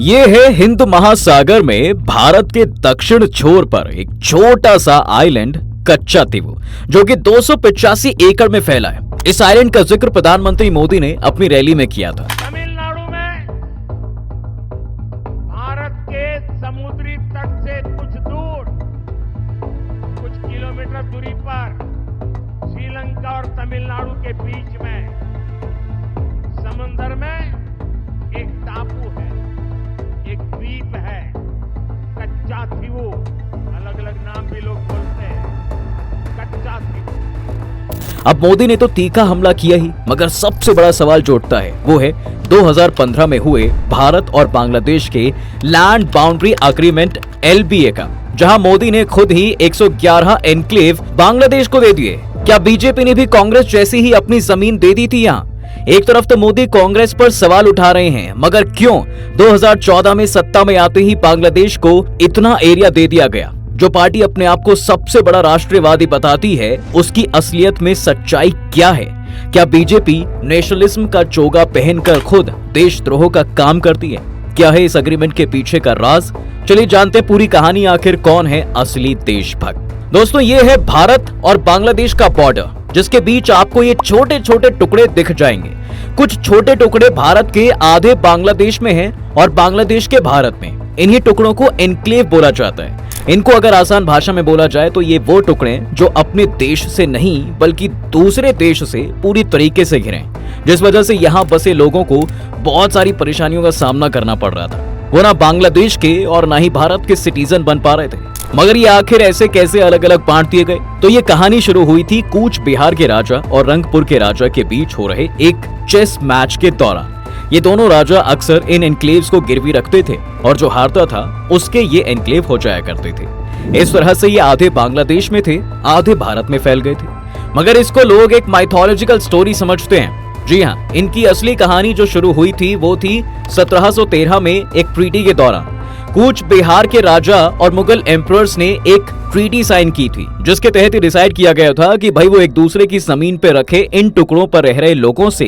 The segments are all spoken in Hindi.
ये है हिंद महासागर में भारत के दक्षिण छोर पर एक छोटा सा आइलैंड कच्चातीवू, जो कि 285 एकड़ में फैला है। इस आइलैंड का जिक्र प्रधानमंत्री मोदी ने अपनी रैली में किया था। तमिलनाडु में भारत के समुद्री तट से कुछ दूर, कुछ किलोमीटर दूरी पर श्रीलंका और तमिलनाडु के बीच में समंदर में एक टापू है, एक द्वीप है, कच्चातीवू। अलग अलग नाम भी लोग बोलते हैं, कच्चातीवू। अब मोदी ने तो तीखा हमला किया ही, मगर सबसे बड़ा सवाल जो उठता है वो है 2015 में हुए भारत और बांग्लादेश के लैंड बाउंड्री एग्रीमेंट LBA का, जहां मोदी ने खुद ही 111 एनक्लेव बांग्लादेश को दे दिए। क्या बीजेपी ने भी कांग्रेस जैसी ही अपनी जमीन दे दी थी? यहाँ एक तरफ तो मोदी कांग्रेस पर सवाल उठा रहे हैं, मगर क्यों 2014 में सत्ता में आते ही बांग्लादेश को इतना एरिया दे दिया गया? जो पार्टी अपने आप को सबसे बड़ा राष्ट्रवादी बताती है, उसकी असलियत में सच्चाई क्या है? क्या बीजेपी नेशनलिज्म का चोगा पहनकर खुद देशद्रोह का काम करती है? क्या है इस एग्रीमेंट के पीछे का राज? चलिए जानते हैं पूरी कहानी, आखिर कौन है असली देशभक्त। दोस्तों, ये है भारत और बांग्लादेश का बॉर्डर, जिसके बीच आपको ये छोटे छोटे टुकड़े दिख जाएंगे। कुछ छोटे टुकड़े भारत के, आधे बांग्लादेश में हैं और बांग्लादेश के भारत में। इन्हीं टुकड़ों को एनक्लेव बोला जाता है। इनको अगर आसान भाषा में बोला जाए तो ये वो टुकड़े जो अपने देश से नहीं बल्कि दूसरे देश से पूरी तरीके से घिरे, जिस वजह से यहाँ बसे लोगों को बहुत सारी परेशानियों का सामना करना पड़ रहा था। वो ना बांग्लादेश के और ना ही भारत के सिटीजन बन पा रहे थे। मगर ये आखिर ऐसे कैसे अलग अलग बांट दिए गए? तो ये कहानी शुरू हुई थी कूच बिहार के राजा और रंगपुर के राजा के बीच हो रहे एक चेस मैच के दौरान। ये दोनों राजा अक्सर इन एनक्लेव्स को गिरवी रखते थे और जो हारता था उसके ये एनक्लेव हो जाया करते थे। इस तरह से ये आधे बांग्लादेश में थे, आधे भारत में फैल गए थे। मगर इसको लोग एक माइथोलॉजिकल स्टोरी समझते हैं। जी हाँ, इनकी असली कहानी जो शुरू हुई थी वो थी 1713 में एक ट्रीटी के दौरान। कूच बिहार के राजा और मुगल एम्परर्स ने एक ट्रीटी साइन की थी, जिसके तहत डिसाइड किया गया था कि भाई वो एक दूसरे की जमीन पे रखे इन टुकड़ों पर रह रहे लोगों से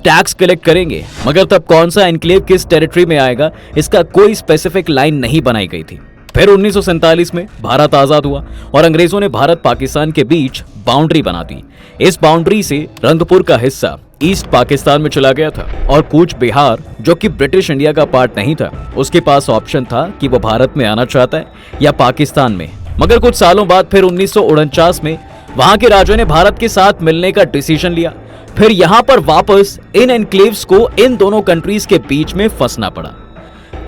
टैक्स कलेक्ट करेंगे। मगर तब कौन सा एनक्लेव किस टेरिटरी में आएगा, इसका कोई स्पेसिफिक लाइन नहीं बनाई गई थी। फिर 1947 में भारत आजाद हुआ और अंग्रेजों ने भारत पाकिस्तान के बीच बाउंड्री बना दी। इस बाउंड्री से रंगपुर का हिस्सा ईस्ट पाकिस्तान में चला गया था और कूच बिहार, जो कि ब्रिटिश इंडिया का पार्ट नहीं था, उसके पास ऑप्शन था कि वो भारत में आना चाहता है या पाकिस्तान में। मगर कुछ सालों बाद फिर 1949 में वहां के राजा ने भारत के साथ मिलने का डिसीजन लिया। फिर यहां पर वापस इन एनक्लेव्स को इन दोनों कंट्रीज के बीच में फंसना पड़ा।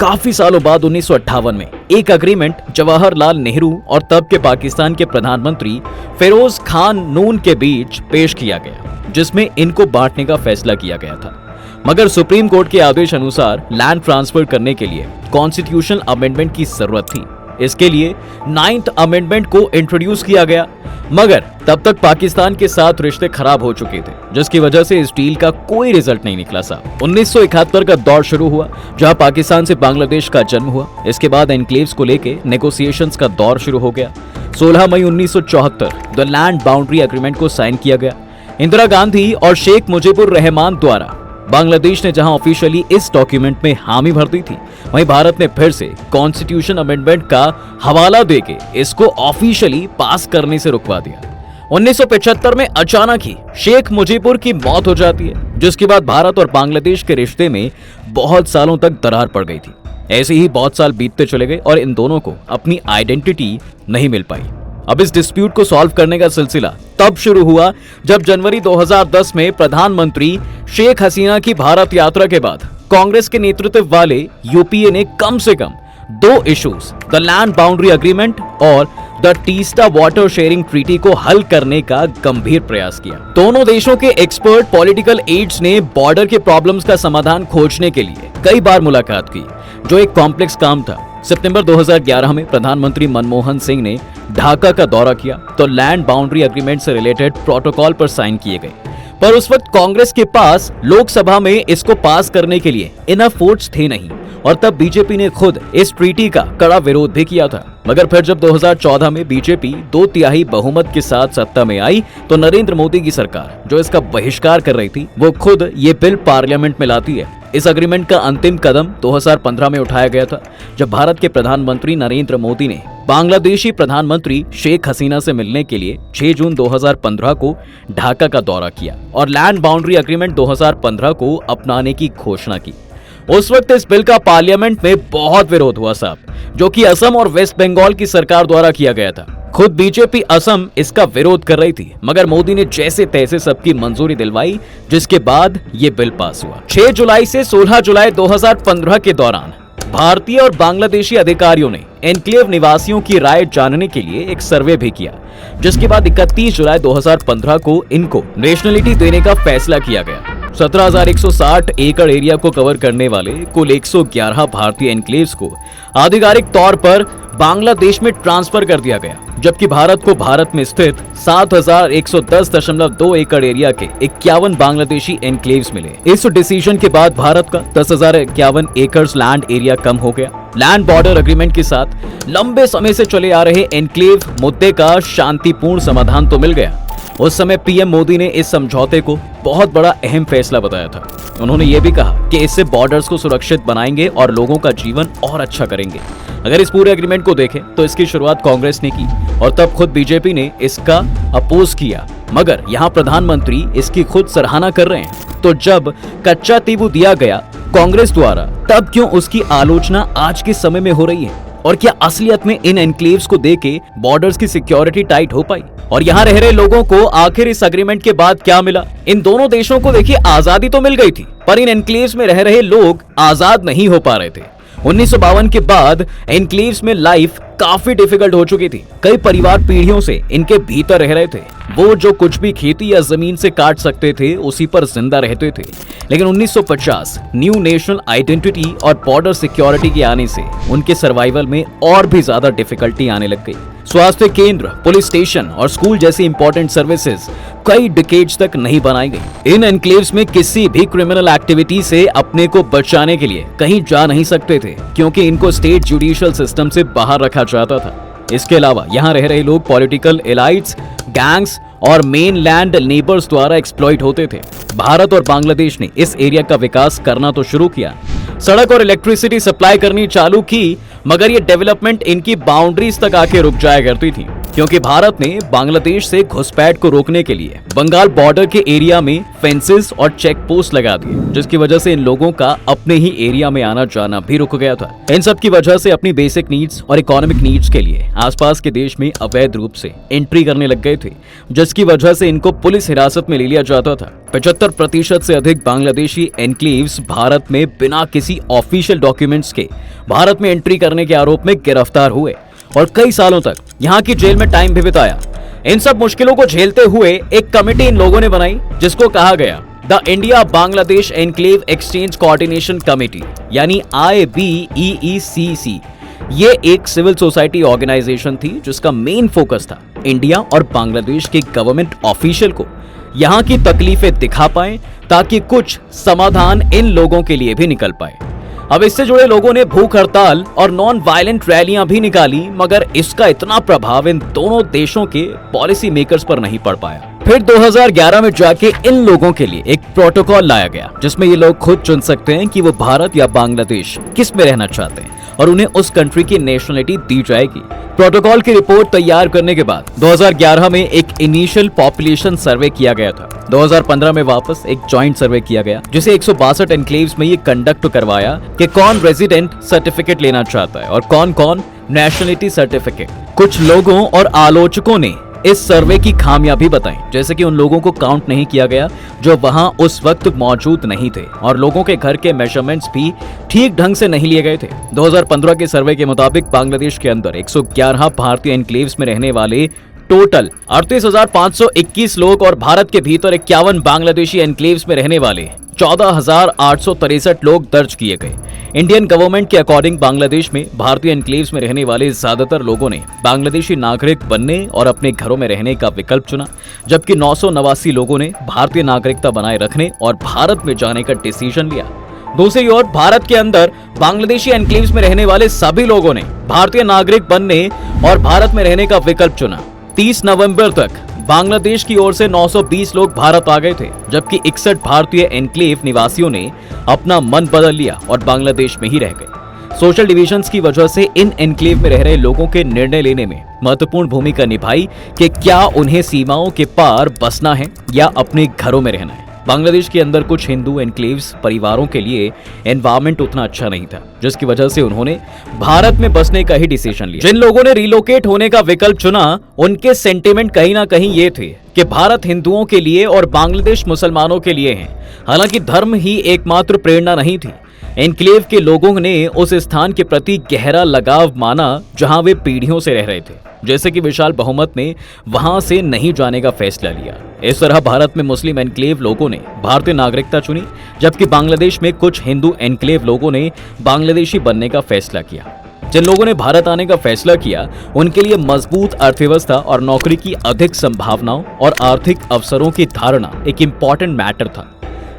काफी सालों बाद 1958 में एक एग्रीमेंट जवाहरलाल नेहरू और तब के पाकिस्तान के प्रधानमंत्री फिरोज खान नून के बीच पेश किया गया, जिसमें इनको बांटने का फैसला किया गया था। मगर सुप्रीम कोर्ट के आदेश अनुसार लैंड ट्रांसफर करने के लिए कॉन्स्टिट्यूशनल अमेंडमेंट की जरूरत थी। इसके लिए 9th अमेंडमेंट को इंट्रोड्यूस किया गया, मगर तब तक पाकिस्तान के साथ रिश्ते खराब हो चुके थे, जिसकी वजह से इस डील का कोई रिजल्ट नहीं निकला साहब। 1971 का दौर शुरू हुआ, जहां पाकिस्तान से बांग्लादेश का जन्म हुआ। इसके बाद एनक्लेव्स को लेके नेगोशिएशंस का दौर शुरू हो गया। 16 मई 1974 द लैंड बाउंड्री एग्रीमेंट को साइन किया गया। इंदिरा गांधी और शेख मुजीबुर रहमान द्वारा। बांग्लादेश ने जहां ऑफिशियली इस डॉक्यूमेंट में हामी भर दी थी, वहीं भारत ने फिर से कॉन्स्टिट्यूशन अमेंडमेंट का हवाला देके इसको ऑफिशियली पास करने से रुकवा दिया। 1975 में अचानक ही शेख मुजीबुर की मौत हो जाती है, जिसके बाद भारत और बांग्लादेश के रिश्ते में बहुत सालों तक दरार पड़ गई थी। ऐसे ही बहुत साल बीतते चले गए और इन दोनों को अपनी आइडेंटिटी नहीं मिल पाई। अब इस डिस्प्यूट को सॉल्व करने का सिलसिला तब शुरू हुआ जब जनवरी 2010 में प्रधानमंत्री शेख हसीना की भारत यात्रा के बाद कांग्रेस के नेतृत्व वाले यूपीए ने कम से कम 2 issues, the land boundary agreement और the Teesta water sharing treaty को हल करने का गंभीर प्रयास किया। दोनों देशों के एक्सपर्ट पॉलिटिकल एड्स ने बॉर्डर के प्रॉब्लम्स का समाधान खोजने के लिए कई बार मुलाकात की, जो एक कॉम्प्लेक्स काम था। सितंबर 2011 में प्रधानमंत्री मनमोहन सिंह ने ढाका का दौरा किया तो लैंड बाउंड्री एग्रीमेंट से रिलेटेड प्रोटोकॉल पर साइन किए गए। पर उस वक्त कांग्रेस के पास लोकसभा में इसको पास करने के लिए इनफ वोट्स थे नहीं और तब बीजेपी ने खुद इस ट्रीटी का कड़ा विरोध भी किया था। मगर फिर जब 2014 में बीजेपी 2/3 बहुमत के साथ सत्ता में आई तो नरेंद्र मोदी की सरकार जो इसका बहिष्कार कर रही थी, वो खुद ये बिल पार्लियामेंट में लाती है इस एग्रीमेंट का अंतिम कदम 2015 में उठाया गया था, जब भारत के प्रधानमंत्री नरेंद्र मोदी ने बांग्लादेशी प्रधानमंत्री शेख हसीना से मिलने के लिए 6 जून 2015 को ढाका का दौरा किया और लैंड बाउंड्री एग्रीमेंट 2015 को अपनाने की घोषणा की। उस वक्त इस बिल का पार्लियामेंट में बहुत विरोध हुआ साहब, जो कि असम और वेस्ट बंगाल की सरकार द्वारा किया गया था। खुद बीजेपी असम इसका विरोध कर रही थी, मगर मोदी ने जैसे तैसे सबकी मंजूरी दिलवाई, जिसके बाद ये बिल पास हुआ। 6 जुलाई से 16 जुलाई 2015 के दौरान भारतीय और बांग्लादेशी अधिकारियों ने एनक्लेव निवासियों की राय जानने के लिए एक सर्वे भी किया, जिसके बाद 31 जुलाई 2015 को इनको नेशनलिटी देने का फैसला किया गया। 17,160 एकड़ एरिया को कवर करने वाले कुल 111 भारतीय एनक्लेव्स को आधिकारिक तौर पर बांग्लादेश में ट्रांसफर कर दिया गया, जबकि भारत को भारत में स्थित 7,110.2 एकड़ एरिया के 51 बांग्लादेशी एनक्लेव्स मिले। इस डिसीजन के बाद भारत का 10,051 एकड़ लैंड एरिया कम हो गया। लैंड बॉर्डर एग्रीमेंट के साथ लंबे समय से चले आ रहे एनक्लेव मुद्दे का शांतिपूर्ण समाधान तो मिल गया। उस समय पीएम मोदी ने इस समझौते को बहुत बड़ा अहम फैसला बताया था। उन्होंने ये भी कहा कि इससे बॉर्डर्स को सुरक्षित बनाएंगे और लोगों का जीवन और अच्छा करेंगे। अगर इस पूरे एग्रीमेंट को देखें तो इसकी शुरुआत कांग्रेस ने की और तब खुद बीजेपी ने इसका अपोज किया, मगर यहाँ प्रधानमंत्री इसकी खुद सराहना कर रहे हैं। तो जब कच्चा तीबू दिया गया कांग्रेस द्वारा, तब क्यों उसकी आलोचना आज के समय में हो रही है? और क्या असलियत में इन एनक्लेव्स को देके बॉर्डर्स की सिक्योरिटी टाइट हो पाई? और यहाँ रह रहे लोगों को आखिर इस एग्रीमेंट के बाद क्या मिला? इन दोनों देशों को देखिए आजादी तो मिल गई थी, पर इन एनक्लेव्स में रह रहे लोग आजाद नहीं हो पा रहे थे। 1952 के बाद एनक्लेव्स में लाइफ काफी डिफिकल्ट हो चुकी थी। कई परिवार पीढ़ियों से इनके भीतर रह रहे थे। वो जो कुछ भी खेती या जमीन से काट सकते थे उसी पर जिंदा रहते थे। लेकिन 1950 न्यू नेशनल आइडेंटिटी और बॉर्डर सिक्योरिटी के आने से उनके सर्वाइवल में और भी ज्यादा डिफिकल्टी आने लग गई। स्वास्थ्य केंद्र, पुलिस स्टेशन और स्कूल जैसी इंपॉर्टेंट सर्विसेज कई डिकेड्स तक नहीं बनाई गई। इन एनक्लेव्स में किसी भी क्रिमिनल एक्टिविटी से अपने को बचाने के लिए कहीं जा नहीं सकते थे, क्योंकि इनको स्टेट जुडिशियल सिस्टम से बाहर रखा जाता था। इसके अलावा यहाँ रह रहे लोग पॉलिटिकल एलाइट्स, गैंग्स और मेन लैंड नेबर्स द्वारा एक्सप्लॉइट होते थे। भारत और बांग्लादेश ने इस एरिया का विकास करना तो शुरू किया, सड़क और इलेक्ट्रिसिटी सप्लाई करनी चालू की, मगर ये डेवलपमेंट इनकी बाउंड्रीज तक आके रुक जाया करती थी, क्योंकि भारत ने बांग्लादेश से घुसपैठ को रोकने के लिए बंगाल बॉर्डर के एरिया में फेंसेस और चेक पोस्ट लगा दिए, जिसकी वजह से इन लोगों का अपने ही एरिया में आना जाना भी रुक गया था। इन सब की वजह से अपनी बेसिक नीड्स और इकोनॉमिक नीड्स के लिए आसपास के देश में अवैध रूप से एंट्री करने लग गए थे, जिसकी वजह से इनको पुलिस हिरासत में ले लिया जाता था। 75% से अधिक बांग्लादेशी एनक्लेव्स भारत में बिना किसी ऑफिशियल डॉक्यूमेंट्स के भारत में एंट्री करने के आरोप में गिरफ्तार हुए और कई सालों तक यहाँ की जेल में टाइम भी बिताया। इन सब मुश्किलों को झेलते हुए एक कमेटी इन लोगों ने बनाई, जिसको कहा गया the India Bangladesh enclave exchange coordination committee, यानी IBEECC। ये एक सिविल सोसाइटी ऑर्गेनाइजेशन थी, जिसका मेन फोकस था इंडिया और बांग्लादेश के गवर्नमेंट ऑफिशियल को यहाँ की तकलीफें दिखा पाए, ताकि कुछ समाधान इन लोगों के लिए भी निकल पाए। अब इससे जुड़े लोगों ने भूख हड़ताल और नॉन वायलेंट रैलियां भी निकाली, मगर इसका इतना प्रभाव इन दोनों देशों के पॉलिसी मेकर्स पर नहीं पड़ पाया। फिर 2011 में जाके इन लोगों के लिए एक प्रोटोकॉल लाया गया, जिसमें ये लोग खुद चुन सकते हैं कि वो भारत या बांग्लादेश किस में रहना चाहते हैं और उन्हें उस कंट्री की नेशनलिटी दी जाएगी। प्रोटोकॉल की रिपोर्ट तैयार करने के बाद 2011 में एक इनिशियल पॉपुलेशन सर्वे किया गया था। 2015 में वापस एक जॉइंट सर्वे किया गया, जिसे 162 एनक्लेव्स में ये कंडक्ट करवाया कि कौन रेजिडेंट सर्टिफिकेट लेना चाहता है और कौन कौन नेशनलिटी सर्टिफिकेट। कुछ लोगों और आलोचकों ने इस सर्वे की खामियां भी बताई, जैसे कि उन लोगों को काउंट नहीं किया गया जो वहां उस वक्त मौजूद नहीं थे, और लोगों के घर के मेजरमेंट्स भी ठीक ढंग से नहीं लिए गए थे। 2015 के सर्वे के मुताबिक बांग्लादेश के अंदर 111 भारतीय एनक्लेव्स में रहने वाले टोटल 38,521 लोग और भारत के भीतर 51 बांग्लादेशी एनक्लेव्स में रहने वाले 14,863 लोग दर्ज किए गए। इंडियन गवर्नमेंट के अकॉर्डिंग बांग्लादेश में भारतीय एनक्लेव्स में रहने वाले ज्यादातर लोगों ने बांग्लादेशी नागरिक बनने और अपने घरों में रहने का विकल्प चुना, जबकि 989 लोगों ने भारतीय नागरिकता बनाए रखने और भारत में जाने का डिसीजन लिया। दूसरी ओर भारत के अंदर बांग्लादेशी एनक्लेव्स में रहने वाले सभी लोगों ने भारतीय नागरिक बनने और भारत में रहने का विकल्प चुना। 30 नवंबर तक बांग्लादेश की ओर से 920 लोग भारत आ गए थे, जबकि 61 भारतीय एन्क्लेव निवासियों ने अपना मन बदल लिया और बांग्लादेश में ही रह गए। सोशल डिविजन्स की वजह से इन एन्क्लेव में रह रहे लोगों के निर्णय लेने में महत्वपूर्ण भूमिका निभाई कि क्या उन्हें सीमाओं के पार बसना है या अपने घरों में रहना है। बांग्लादेश के अंदर कुछ हिंदू एन्क्लेव्स परिवारों के लिए एनवायरमेंट उतना अच्छा नहीं था, जिसकी वजह से उन्होंने भारत में बसने का ही डिसीजन लिया। जिन लोगों ने रिलोकेट होने का विकल्प चुना, उनके सेंटिमेंट कहीं ना कहीं ये थे कि भारत हिंदुओं के लिए और बांग्लादेश मुसलमानों के लिए है। हालांकि धर्म ही एकमात्र प्रेरणा नहीं थी। एन्क्लेव के लोगों ने उस स्थान के प्रति गहरा लगाव माना जहां वे पीढ़ियों से रह रहे थे, जैसे कि विशाल बहुमत ने वहां से नहीं जाने का फैसला लिया। इस तरह भारत में मुस्लिम एन्क्लेव लोगों ने भारतीय नागरिकता चुनी, जबकि बांग्लादेश में कुछ हिंदू एन्क्लेव लोगों ने बांग्लादेशी बनने का फैसला किया। जिन लोगों ने भारत आने का फैसला किया, उनके लिए मजबूत अर्थव्यवस्था और नौकरी की अधिक संभावनाओं और आर्थिक अवसरों की धारणा एक इम्पॉर्टेंट मैटर था।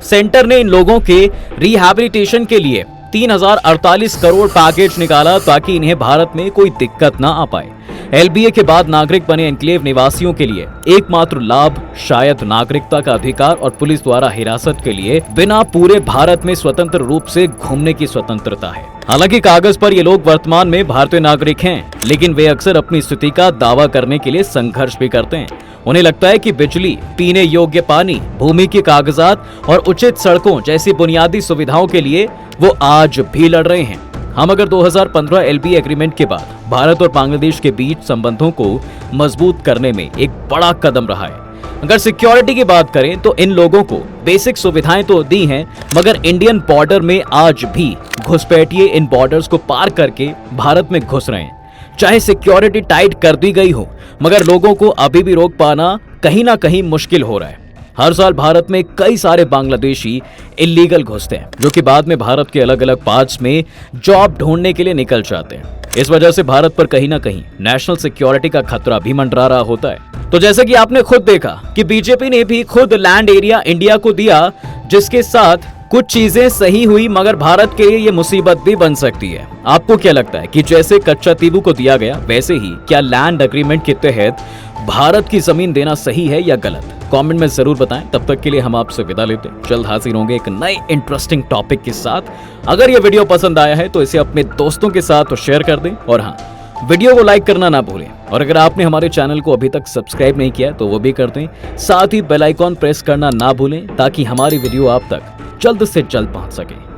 सेंटर ने इन लोगों के रिहैबिलिटेशन के लिए 3048 करोड़ पैकेज निकाला ताकि इन्हें भारत में कोई दिक्कत ना आ पाए। एलबीए के बाद नागरिक बने एन्क्लेव निवासियों के लिए एकमात्र लाभ शायद नागरिकता का अधिकार और पुलिस द्वारा हिरासत के लिए बिना पूरे भारत में स्वतंत्र रूप से घूमने की स्वतंत्रता है। हालांकि कागज पर ये लोग वर्तमान में भारतीय नागरिक हैं, लेकिन वे अक्सर अपनी स्थिति का दावा करने के लिए संघर्ष भी करते हैं। उन्हें लगता है कि बिजली, पीने योग्य पानी, भूमि के कागजात और उचित सड़कों जैसी बुनियादी सुविधाओं के लिए वो आज भी लड़ रहे हैं। हम अगर 2015 एलबीए एग्रीमेंट के बाद भारत और बांग्लादेश के बीच संबंधों को मजबूत करने में एक बड़ा कदम रहा है। अगर सिक्योरिटी की बात करें तो इन लोगों को बेसिक सुविधाएं तो दी हैं, मगर इंडियन बॉर्डर में आज भी घुसपैठिए इन बॉर्डर्स को पार करके भारत में घुस रहे हैं। चाहे सिक्योरिटी टाइट कर दी गई हो, मगर लोगों को अभी भी रोक पाना कहीं ना कहीं मुश्किल हो रहा है। हर साल भारत में कई सारे बांग्लादेशी इलीगल घुसते हैं, जो कि बाद में भारत के अलग अलग पार्ट्स में जॉब ढूंढने के लिए निकल जाते हैं। इस वजह से भारत पर कहीं ना कहीं नेशनल सिक्योरिटी का खतरा भी मंडरा रहा होता है। तो जैसे कि आपने खुद देखा कि बीजेपी ने भी खुद लैंड एरिया इंडिया को दिया, जिसके साथ कुछ चीजें सही हुई, मगर भारत के लिए ये मुसीबत भी बन सकती है। आपको क्या लगता है कि जैसे कच्चा तीबू को दिया गया, वैसे ही क्या लैंड एग्रीमेंट के तहत भारत की जमीन देना सही है या गलत? कमेंट में जरूर बताएं। तब तक के लिए हम आपसे विदा लेते हैं। जल्द हाजिर होंगे एक नए इंटरेस्टिंग टॉपिक के साथ। अगर ये वीडियो पसंद आया है तो इसे अपने दोस्तों के साथ शेयर कर दें, और हाँ, वीडियो को लाइक करना ना भूलें। और अगर आपने हमारे चैनल को अभी तक सब्सक्राइब नहीं किया तो वो भी कर दें। साथ ही बेल आइकॉन प्रेस करना ना भूलें ताकि हमारी वीडियो आप तक जल्द से जल्द पहुंच सके।